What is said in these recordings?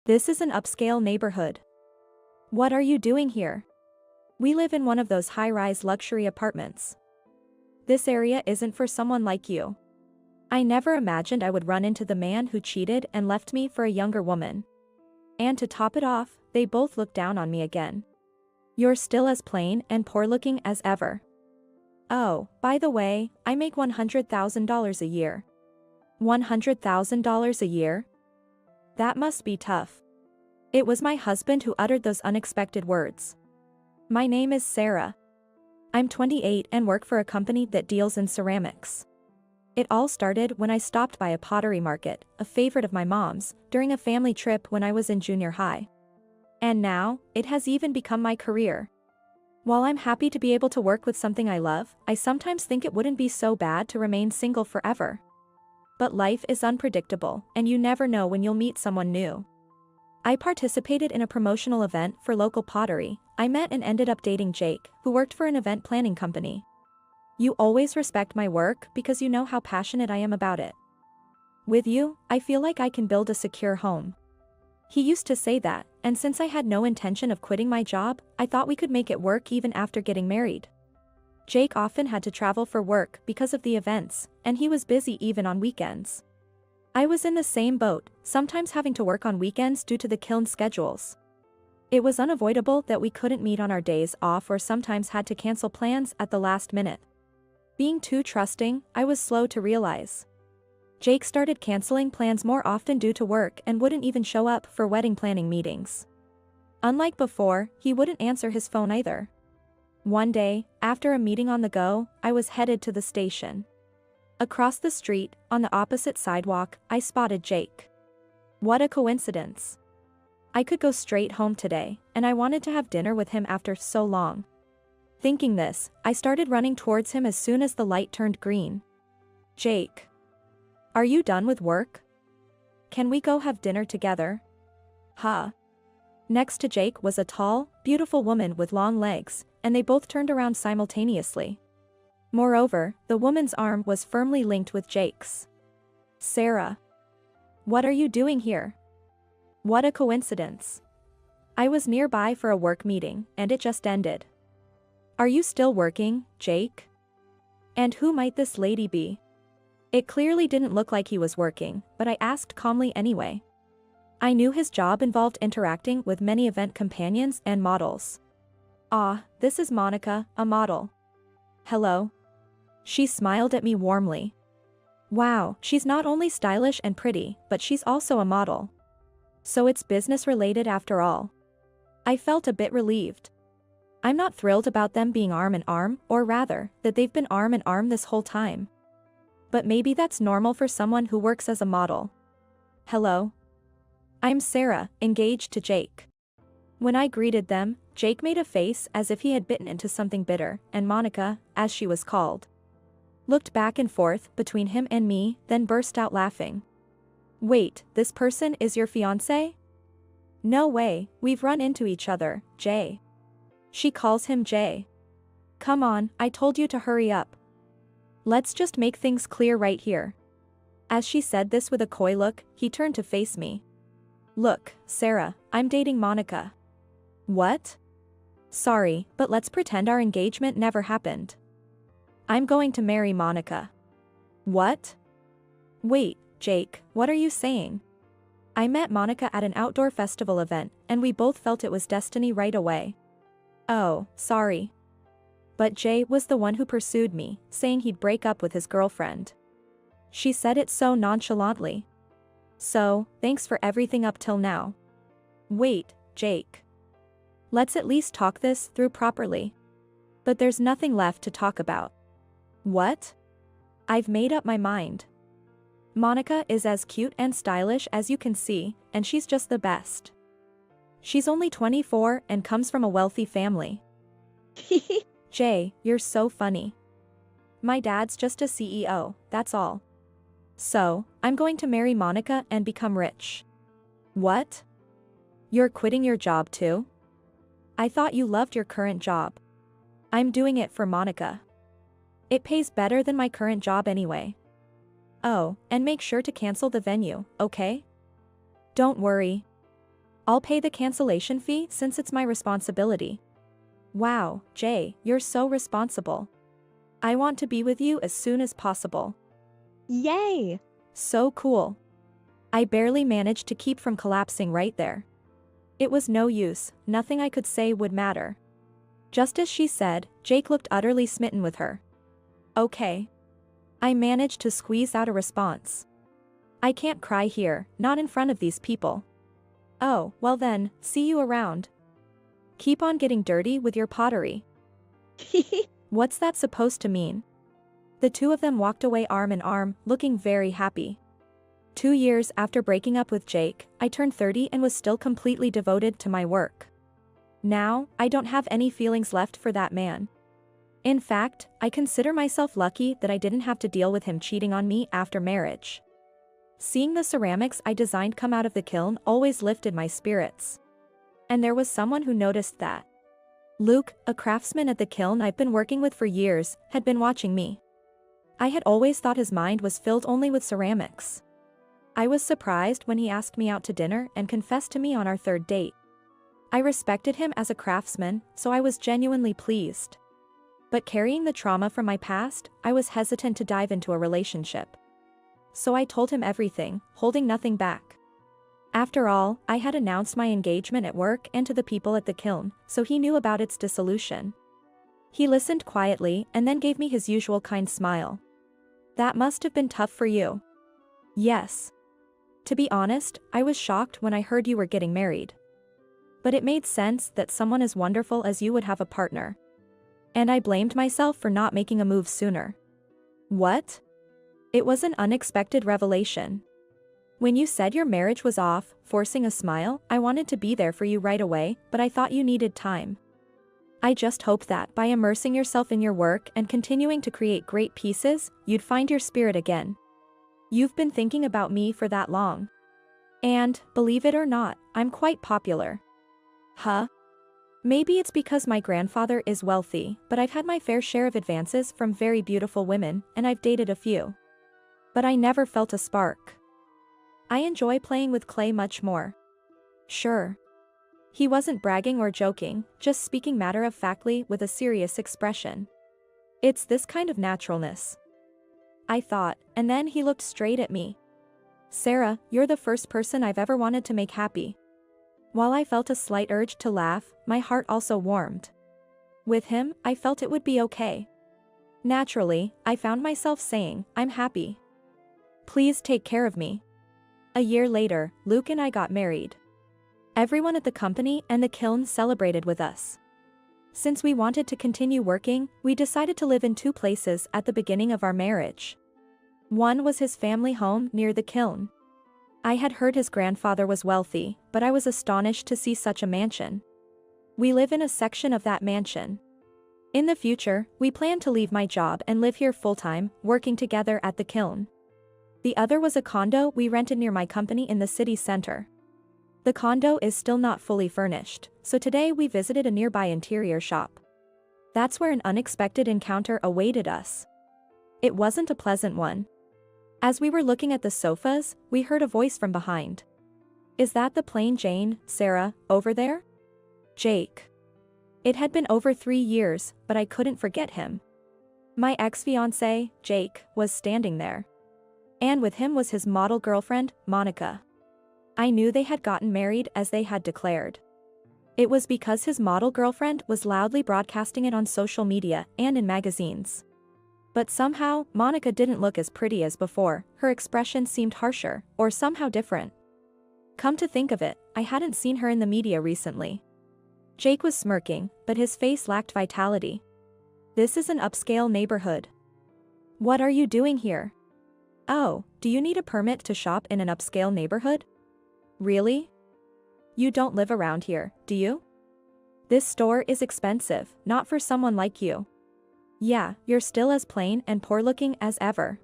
This is an upscale neighborhood. What are you doing here? We live in one of those high-rise luxury apartments. This area isn't for someone like you. I never imagined I would run into the man who cheated and left me for a younger woman. And to top it off, they both look down on me again. You're still as plain and poor-looking as ever. Oh, by the way, I make $100,000 a year. $100,000 a year? That must be tough. It was my husband who uttered those unexpected words. My name is Sarah. I'm 28 and work for a company that deals in ceramics. It all started when I stopped by a pottery market, a favorite of my mom's, during a family trip when I was in junior high. And now, it has even become my career. While I'm happy to be able to work with something I love, I sometimes think it wouldn't be so bad to remain single forever. But life is unpredictable, and you never know when you'll meet someone new. I participated in a promotional event for local pottery. I met and ended up dating Jake, who worked for an event planning company. You always respect my work because you know how passionate I am about it. With you, I feel like I can build a secure home. He used to say that, and since I had no intention of quitting my job, I thought we could make it work even after getting married. Jake often had to travel for work because of the events, and he was busy even on weekends. I was in the same boat, sometimes having to work on weekends due to the kiln schedules. It was unavoidable that we couldn't meet on our days off or sometimes had to cancel plans at the last minute. Being too trusting, I was slow to realize. Jake started canceling plans more often due to work and wouldn't even show up for wedding planning meetings. Unlike before, he wouldn't answer his phone either. One day, after a meeting on the go, I was headed to the station. Across the street, on the opposite sidewalk, I spotted Jake. What a coincidence. I could go straight home today, and I wanted to have dinner with him after so long. Thinking this, I started running towards him as soon as the light turned green. Jake. Are you done with work? Can we go have dinner together? Huh. Next to Jake was a tall, beautiful woman with long legs, and they both turned around simultaneously. Moreover, the woman's arm was firmly linked with Jake's. Sarah. What are you doing here? What a coincidence. I was nearby for a work meeting, and it just ended. Are you still working, Jake? And who might this lady be? It clearly didn't look like he was working, but I asked calmly anyway. I knew his job involved interacting with many event companions and models. Ah, this is Monica, a model. Hello. She smiled at me warmly. Wow, she's not only stylish and pretty, but she's also a model. So it's business related after all. I felt a bit relieved. I'm not thrilled about them being arm in arm, or rather, that they've been arm in arm this whole time. But maybe that's normal for someone who works as a model. Hello. I'm Sarah, engaged to Jake. When I greeted them, Jake made a face as if he had bitten into something bitter, and Monica, as she was called, looked back and forth between him and me, then burst out laughing. Wait, this person is your fiancé? No way, we've run into each other, Jay. She calls him Jay. Come on, I told you to hurry up. Let's just make things clear right here. As she said this with a coy look, he turned to face me. Look, Sarah, I'm dating Monica. What? Sorry, but let's pretend our engagement never happened. I'm going to marry Monica. What? Wait, Jake, what are you saying? I met Monica at an outdoor festival event, and we both felt it was destiny right away. Oh, sorry. But Jay was the one who pursued me, saying he'd break up with his girlfriend. She said it so nonchalantly. So, thanks for everything up till now. Wait, Jake. Let's at least talk this through properly. But there's nothing left to talk about. What? I've made up my mind. Monica is as cute and stylish as you can see, and she's just the best. She's only 24 and comes from a wealthy family. Jay, you're so funny. My dad's just a CEO, that's all. So, I'm going to marry Monica and become rich. What? You're quitting your job too? I thought you loved your current job. I'm doing it for Monica. It pays better than my current job anyway. Oh, and make sure to cancel the venue, okay? Don't worry. I'll pay the cancellation fee since it's my responsibility. Wow, Jay, you're so responsible. I want to be with you as soon as possible. Yay! So cool. I barely managed to keep from collapsing right there. It was no use, nothing I could say would matter. Just as she said, Jake looked utterly smitten with her. Okay. I managed to squeeze out a response. I can't cry here, not in front of these people. Oh, well then, see you around. Keep on getting dirty with your pottery. What's that supposed to mean? The two of them walked away arm in arm, looking very happy. 2 years after breaking up with Jake, I turned 30 and was still completely devoted to my work. Now, I don't have any feelings left for that man. In fact, I consider myself lucky that I didn't have to deal with him cheating on me after marriage. Seeing the ceramics I designed come out of the kiln always lifted my spirits. And there was someone who noticed that. Luke, a craftsman at the kiln I've been working with for years, had been watching me. I had always thought his mind was filled only with ceramics. I was surprised when he asked me out to dinner and confessed to me on our 3rd date. I respected him as a craftsman, so I was genuinely pleased. But carrying the trauma from my past, I was hesitant to dive into a relationship. So I told him everything, holding nothing back. After all, I had announced my engagement at work and to the people at the kiln, so he knew about its dissolution. He listened quietly and then gave me his usual kind smile. That must have been tough for you. Yes. To be honest, I was shocked when I heard you were getting married. But it made sense that someone as wonderful as you would have a partner. And I blamed myself for not making a move sooner. What? It was an unexpected revelation. When you said your marriage was off, forcing a smile, I wanted to be there for you right away, but I thought you needed time. I just hoped that by immersing yourself in your work and continuing to create great pieces, you'd find your spirit again. You've been thinking about me for that long. And, believe it or not, I'm quite popular. Huh? Maybe it's because my grandfather is wealthy, but I've had my fair share of advances from very beautiful women, and I've dated a few. But I never felt a spark. I enjoy playing with clay much more. Sure. He wasn't bragging or joking, just speaking matter-of-factly with a serious expression. It's this kind of naturalness. I thought, and then he looked straight at me. Sarah, you're the first person I've ever wanted to make happy. While I felt a slight urge to laugh, my heart also warmed. With him, I felt it would be okay. Naturally, I found myself saying, I'm happy. Please take care of me. A year later, Luke and I got married. Everyone at the company and the kiln celebrated with us. Since we wanted to continue working, we decided to live in 2 places at the beginning of our marriage. One was his family home near the kiln. I had heard his grandfather was wealthy, but I was astonished to see such a mansion. We live in a section of that mansion. In the future, we plan to leave my job and live here full-time, working together at the kiln. The other was a condo we rented near my company in the city center. The condo is still not fully furnished, so today we visited a nearby interior shop. That's where an unexpected encounter awaited us. It wasn't a pleasant one. As we were looking at the sofas, we heard a voice from behind. Is that the plain Jane, Sarah, over there? Jake. It had been over 3 years, but I couldn't forget him. My ex-fiancé, Jake, was standing there. And with him was his model girlfriend, Monica. I knew they had gotten married as they had declared. It was because his model girlfriend was loudly broadcasting it on social media and in magazines. But somehow, Monica didn't look as pretty as before, her expression seemed harsher, or somehow different. Come to think of it, I hadn't seen her in the media recently. Jake was smirking, but his face lacked vitality. This is an upscale neighborhood. What are you doing here? Oh, do you need a permit to shop in an upscale neighborhood? Really? You don't live around here, do you? This store is expensive, not for someone like you. Yeah, you're still as plain and poor-looking as ever.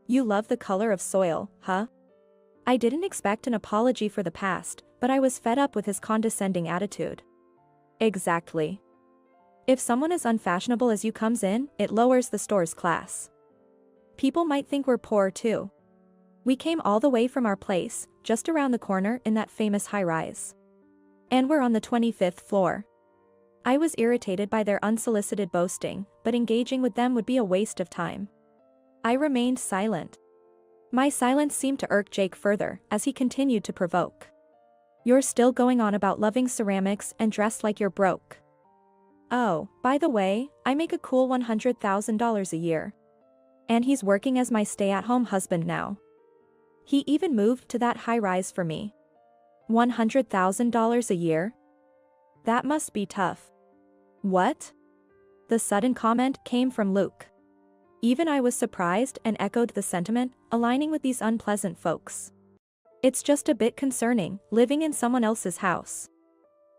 You love the color of soil, huh? I didn't expect an apology for the past, but I was fed up with his condescending attitude. Exactly. If someone as unfashionable as you comes in, it lowers the store's class. People might think we're poor too. We came all the way from our place, just around the corner in that famous high-rise. And we're on the 25th floor. I was irritated by their unsolicited boasting, but engaging with them would be a waste of time. I remained silent. My silence seemed to irk Jake further, as he continued to provoke. You're still going on about loving ceramics and dressed like you're broke. Oh, by the way, I make a cool $100,000 a year. And he's working as my stay-at-home husband now. He even moved to that high-rise for me. $100,000 a year? That must be tough. What? The sudden comment came from Luke. Even I was surprised and echoed the sentiment, aligning with these unpleasant folks. It's just a bit concerning, living in someone else's house.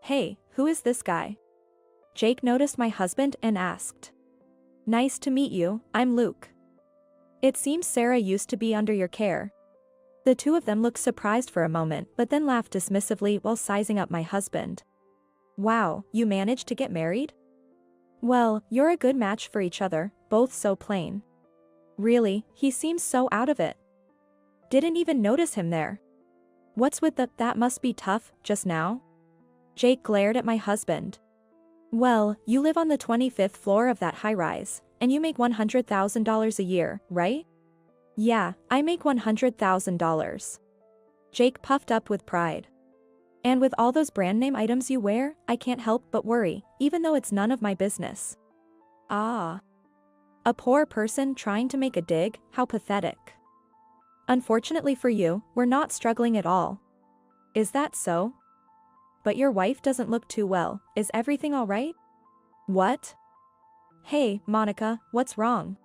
Hey, who is this guy? Jake noticed my husband and asked. Nice to meet you, I'm Luke. It seems Sarah used to be under your care. The two of them looked surprised for a moment but then laughed dismissively while sizing up my husband. Wow, you managed to get married? Well, you're a good match for each other, both so plain. Really, he seems so out of it. Didn't even notice him there. What's with the "that must be tough" just now? Jake glared at my husband. Well, you live on the 25th floor of that high-rise, and you make $100,000 a year, right? Yeah, I make $100,000. Jake puffed up with pride. And with all those brand name items you wear, I can't help but worry, even though it's none of my business. Ah. A poor person trying to make a dig, how pathetic. Unfortunately for you, we're not struggling at all. Is that so? But your wife doesn't look too well, is everything all right? What? Hey, Monica, what's wrong?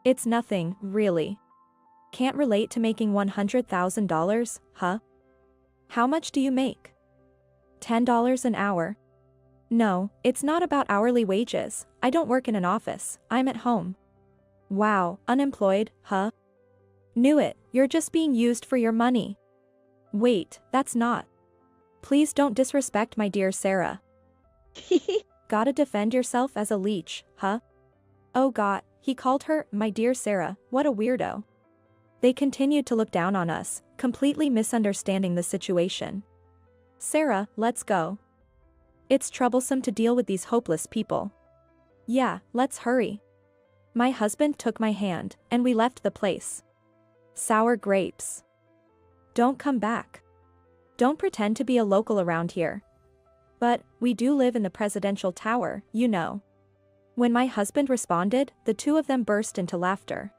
It's nothing, really. Can't relate to making $100,000, huh? How much do you make? $10 an hour. No, it's not about hourly wages, I don't work in an office, I'm at home. Wow, unemployed, huh? Knew it, you're just being used for your money. Wait, that's not. Please don't disrespect my dear Sarah. Gotta defend yourself as a leech, huh? Oh god, he called her my dear Sarah, what a weirdo. They continued to look down on us, completely misunderstanding the situation. Sarah, let's go. It's troublesome to deal with these hopeless people. Yeah, let's hurry. My husband took my hand, and we left the place. Sour grapes. Don't come back. Don't pretend to be a local around here. But, we do live in the presidential tower, you know. When my husband responded, the two of them burst into laughter.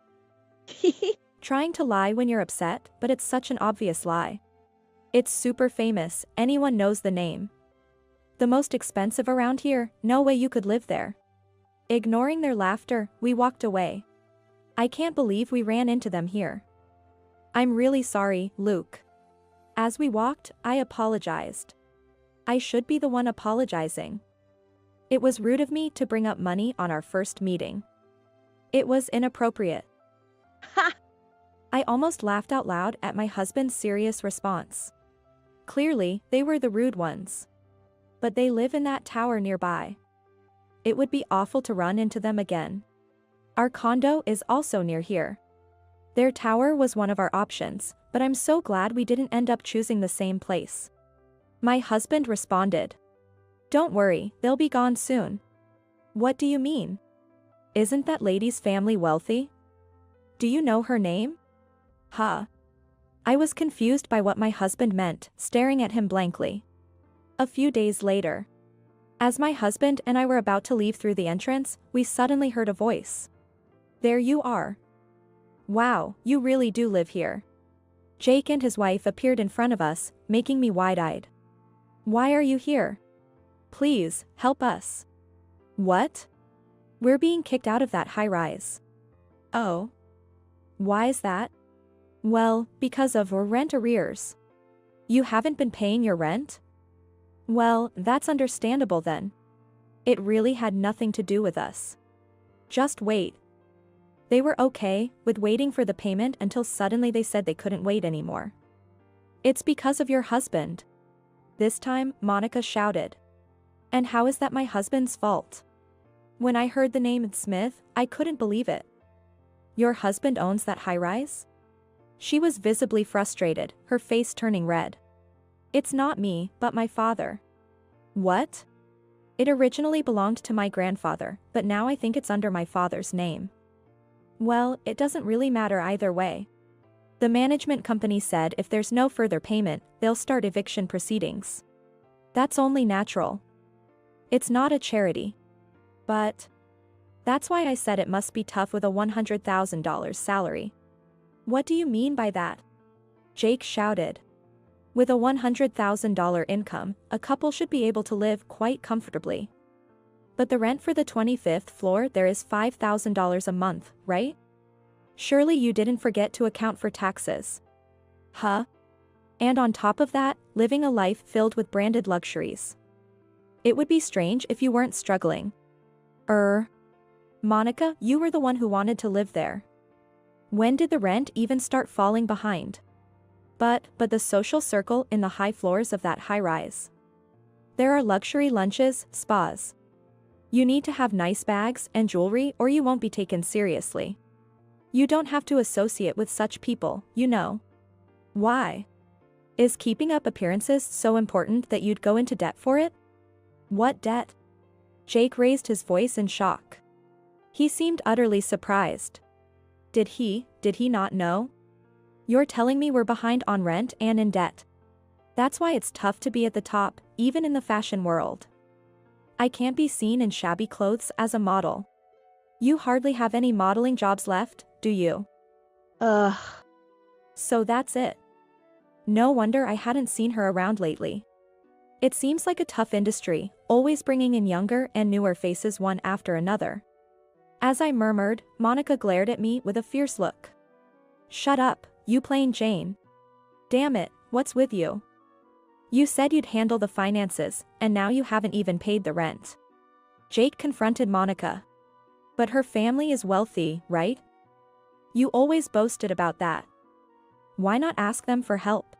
Trying to lie when you're upset, but it's such an obvious lie. It's super famous, anyone knows the name. The most expensive around here, no way you could live there. Ignoring their laughter, we walked away. I can't believe we ran into them here. I'm really sorry, Luke. As we walked, I apologized. I should be the one apologizing. It was rude of me to bring up money on our first meeting. It was inappropriate. Ha! I almost laughed out loud at my husband's serious response. Clearly, they were the rude ones. But they live in that tower nearby. It would be awful to run into them again. Our condo is also near here. Their tower was one of our options, but I'm so glad we didn't end up choosing the same place. My husband responded. Don't worry, they'll be gone soon. What do you mean? Isn't that lady's family wealthy? Do you know her name? Huh. I was confused by what my husband meant, staring at him blankly. A few days later. As my husband and I were about to leave through the entrance, we suddenly heard a voice. There you are. Wow, you really do live here. Jake and his wife appeared in front of us, making me wide-eyed. Why are you here? Please, help us. What? We're being kicked out of that high-rise. Oh. Why is that? Well, because of rent arrears. You haven't been paying your rent? Well, that's understandable then. It really had nothing to do with us. Just wait. They were okay with waiting for the payment until suddenly they said they couldn't wait anymore. It's because of your husband. This time, Monica shouted. And how is that my husband's fault? When I heard the name Smith, I couldn't believe it. Your husband owns that high-rise? She was visibly frustrated, her face turning red. It's not me, but my father. What? It originally belonged to my grandfather, but now I think it's under my father's name. Well, it doesn't really matter either way. The management company said if there's no further payment, they'll start eviction proceedings. That's only natural. It's not a charity. But that's why I said it must be tough with a $100,000 salary. What do you mean by that? Jake shouted. With a $100,000 income, a couple should be able to live quite comfortably. But the rent for the 25th floor there is $5,000 a month, right? Surely you didn't forget to account for taxes. Huh? And on top of that, living a life filled with branded luxuries. It would be strange if you weren't struggling. Monica, you were the one who wanted to live there. When did the rent even start falling behind? But the social circle in the high floors of that high-rise. There are luxury lunches, spas. You need to have nice bags and jewelry or you won't be taken seriously. You don't have to associate with such people, you know. Why? Is keeping up appearances so important that you'd go into debt for it? What debt? Jake raised his voice in shock. He seemed utterly surprised. Did he not know? You're telling me we're behind on rent and in debt. That's why it's tough to be at the top, even in the fashion world. I can't be seen in shabby clothes as a model. You hardly have any modeling jobs left, do you? Ugh. So that's it. No wonder I hadn't seen her around lately. It seems like a tough industry, always bringing in younger and newer faces one after another. As I murmured, Monica glared at me with a fierce look. Shut up, you plain Jane. Damn it, what's with you? You said you'd handle the finances, and now you haven't even paid the rent. Jake confronted Monica. But her family is wealthy, right? You always boasted about that. Why not ask them for help?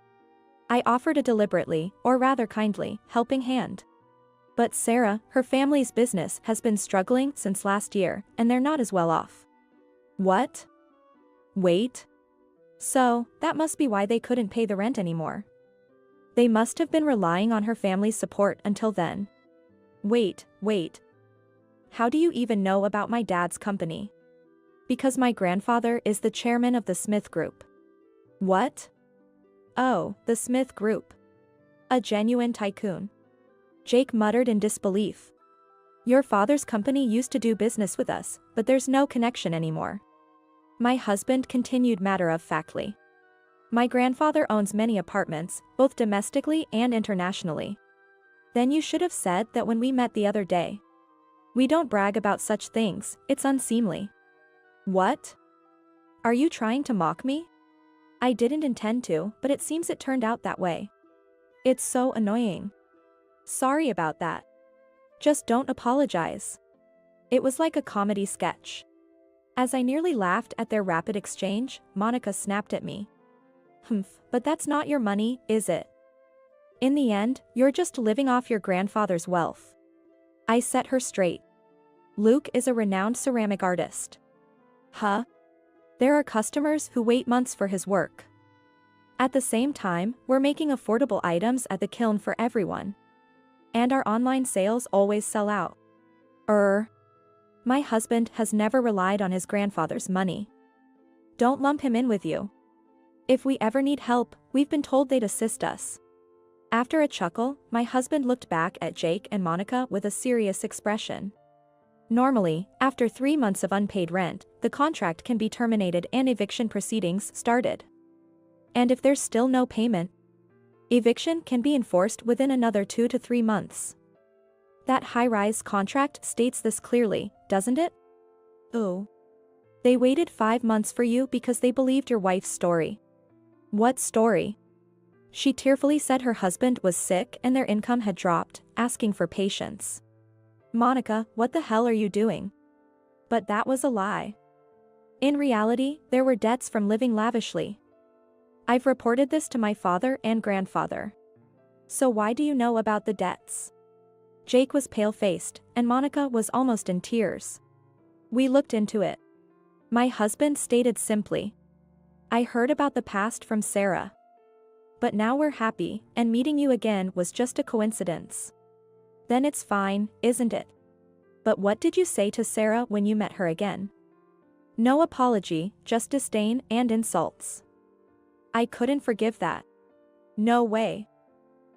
I offered a deliberately, or rather kindly, helping hand. But Sarah, her family's business has been struggling since last year, and they're not as well off. What? Wait. So, that must be why they couldn't pay the rent anymore. They must have been relying on her family's support until then. Wait. How do you even know about my dad's company? Because my grandfather is the chairman of the Smith Group. What? Oh, the Smith Group. A genuine tycoon. Jake muttered in disbelief. Your father's company used to do business with us, but there's no connection anymore. My husband continued matter-of-factly. My grandfather owns many apartments, both domestically and internationally. Then you should have said that when we met the other day. We don't brag about such things, it's unseemly. What? Are you trying to mock me? I didn't intend to, but it seems it turned out that way. It's so annoying. Sorry about that. Just don't apologize. It was like a comedy sketch. As I nearly laughed at their rapid exchange, Monica snapped at me. But that's not your money, is it? In the end, you're just living off your grandfather's wealth. I set her straight. Luke is a renowned ceramic artist. Huh? There are customers who wait months for his work. At the same time, we're making affordable items at the kiln for everyone. And our online sales always sell out. My husband has never relied on his grandfather's money. Don't lump him in with you. If we ever need help, we've been told they'd assist us. After a chuckle, my husband looked back at Jake and Monica with a serious expression. Normally, after 3 months of unpaid rent, the contract can be terminated and eviction proceedings started. And if there's still no payment, eviction can be enforced within another 2 to 3 months. That high-rise contract states this clearly, doesn't it? Oh. They waited 5 months for you because they believed your wife's story. What story? She tearfully said her husband was sick and their income had dropped, asking for patience. Monica, what the hell are you doing? But that was a lie. In reality, there were debts from living lavishly. I've reported this to my father and grandfather. So why do you know about the debts? Jake was pale-faced, and Monica was almost in tears. We looked into it. My husband stated simply. I heard about the past from Sarah. But now we're happy, and meeting you again was just a coincidence. Then it's fine, isn't it? But what did you say to Sarah when you met her again? No apology, just disdain and insults. I couldn't forgive that. No way.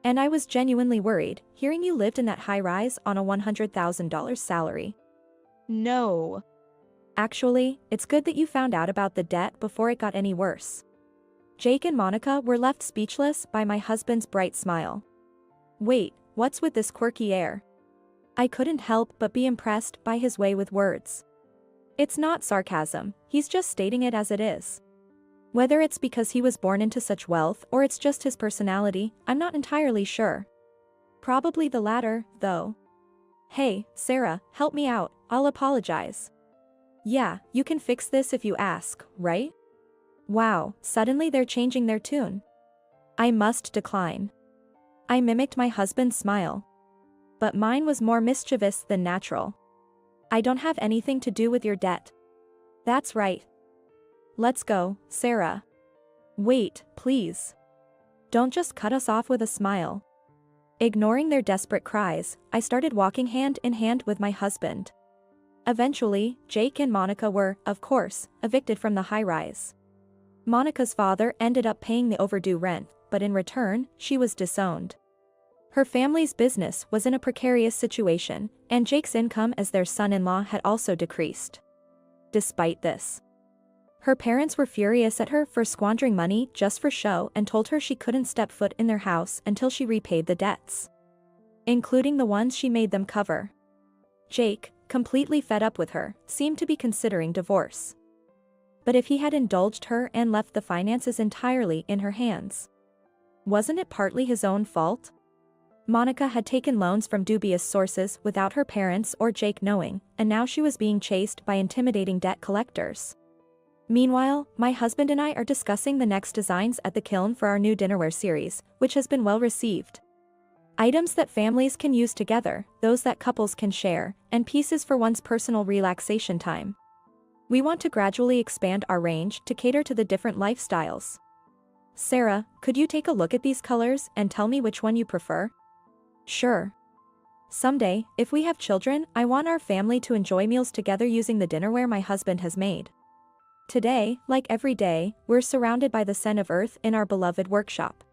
And I was genuinely worried, hearing you lived in that high-rise on a $100,000 salary. No. Actually, it's good that you found out about the debt before it got any worse. Jake and Monica were left speechless by my husband's bright smile. Wait, what's with this quirky air? I couldn't help but be impressed by his way with words. It's not sarcasm, he's just stating it as it is. Whether it's because he was born into such wealth or it's just his personality, I'm not entirely sure. Probably the latter, though. Hey, Sarah, help me out, I'll apologize. Yeah, you can fix this if you ask, right? Wow, suddenly they're changing their tune. I must decline. I mimicked my husband's smile. But mine was more mischievous than natural. I don't have anything to do with your debt. That's right. Let's go, Sarah. Wait, please. Don't just cut us off with a smile. Ignoring their desperate cries, I started walking hand in hand with my husband. Eventually, Jake and Monica were, of course, evicted from the high-rise. Monica's father ended up paying the overdue rent, but in return, she was disowned. Her family's business was in a precarious situation, and Jake's income as their son-in-law had also decreased. Despite this, her parents were furious at her for squandering money just for show and told her she couldn't step foot in their house until she repaid the debts, including the ones she made them cover. Jake, completely fed up with her, seemed to be considering divorce. But if he had indulged her and left the finances entirely in her hands, wasn't it partly his own fault? Monica had taken loans from dubious sources without her parents or Jake knowing, and now she was being chased by intimidating debt collectors. Meanwhile, my husband and I are discussing the next designs at the kiln for our new dinnerware series, which has been well received. Items that families can use together, those that couples can share, and pieces for one's personal relaxation time. We want to gradually expand our range to cater to the different lifestyles. Sarah, could you take a look at these colors and tell me which one you prefer? Sure. Someday, if we have children, I want our family to enjoy meals together using the dinnerware my husband has made. Today, like every day, we're surrounded by the scent of earth in our beloved workshop.